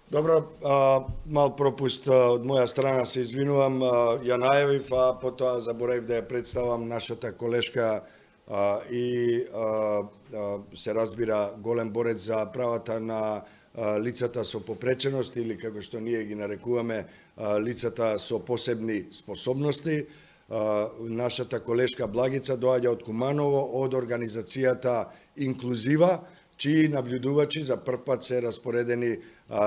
Добро, мал пропуст од моја страна, се извинувам, ја најавив, а потоа заборавив да ја представам нашата колешка и се разбира голем борец за правата на лицата со попреченост или како што ние ги нарекуваме лицата со посебни способности. Нашата колешка Благица доаѓа од Куманово, од организацијата Инклузива, чии наблюдувачи за прв пат се распоредени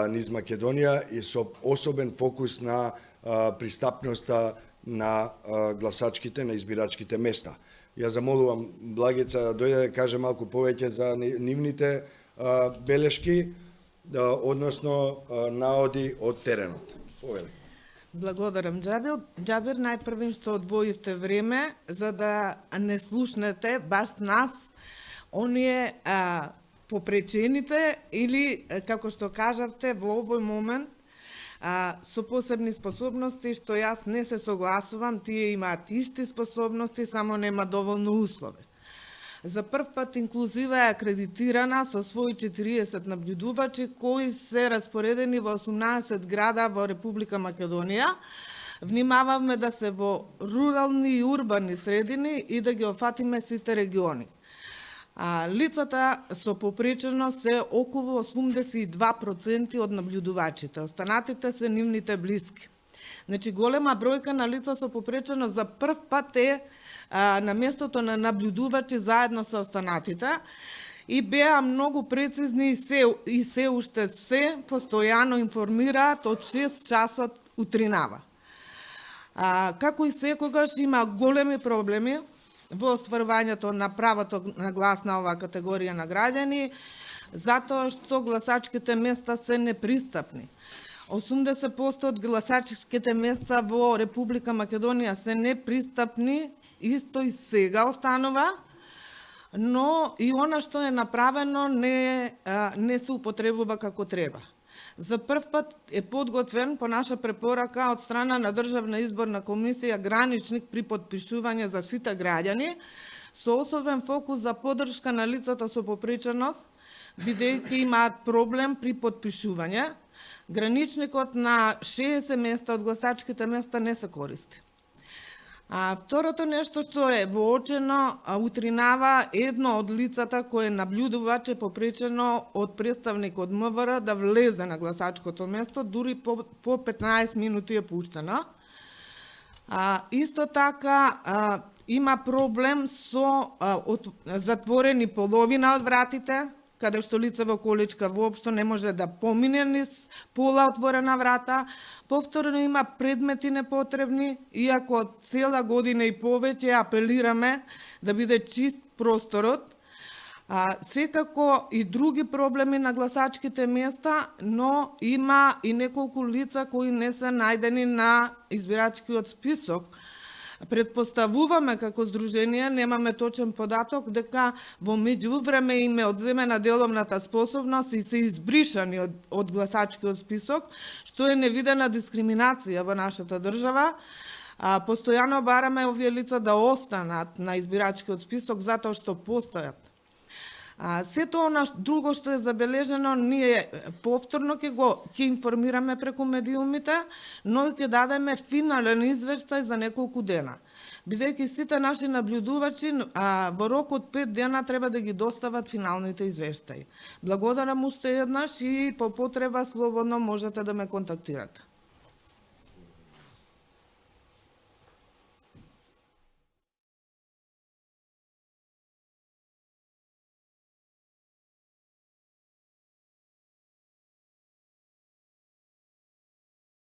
низ Македонија и со особен фокус на пристапноста на гласачките, на избирачките места. Ја замолувам Благица да дојде да каже малку повеќе за нивните белешки, односно наоди од теренот. Повели. Благодарам, Џабир, најпрвен што одвоивте време за да не слушнете баш нас, оние попречените или, како што кажавте, во овој момент со посебни способности, што јас не се согласувам, тие имаат исти способности, само нема доволно услови. За прв пат Инклузива е акредитирана со своји 40 наблюдувачи кои се распоредени во 18 града во Република Македонија. Внимаваме да се во рурални и урбани средини и да ги офатиме сите региони. Лицата со попреченост се околу 82% од наблюдувачите, останатите се нивните блиски. Значи, голема бројка на лица со попреченост за прв пат е на местото на наблюдувачи заедно со останатите и беа многу прецизни и се уште се постојано информираат од 6 часот утринава. Како и секогаш има големи проблеми во остварувањето на правото на глас на оваа категорија на граѓани, затоа што гласачките места се непристапни. 80% од гласачките места во Република Македонија се непристапни, исто и сега останува, но и она што е направено не се употребува како треба. За прв пат е подготвен по наша препорака од страна на Државна изборна комисија граничник при подпишување за сите граѓани, со особен фокус за поддршка на лицата со попреченост, бидејќи имаат проблем при подпишување. Граничникот на 60 места од гласачките места не се користи. Второто нешто што е воочено, утринава едно од лицата кое наблюдуваче попречено од представник од МВР да влезе на гласачкото место, дури по 15 минути е пуштено. Исто така има проблем со затворени половина од вратите, каде што лице во количка воопшто не може да помине низ пола отворена врата. Повторно има предмети непотребни, иако цела година и повеќе апелираме да биде чист просторот. Секако и други проблеми на гласачките места, но има и неколку лица кои не се најдени на избирачкиот список. Предпоставуваме како здружение, немаме точен податок, дека во меѓувреме им е одземена деловната способност и се избришани од гласачкиот список, што е невидена дискриминација во нашата држава. Постојано бараме овие лица да останат на избирачкиот список затоа што постојат. Сето она друго што е забележено, ние повторно ќе информираме преку медиумите, но ќе дадеме финален извештај за неколку дена. Бидејќи сите наши наблюдувачи во рок од 5 дена треба да ги достават финалните извештаи. Благодарам уште еднаш и по потреба слободно можете да ме контактирате.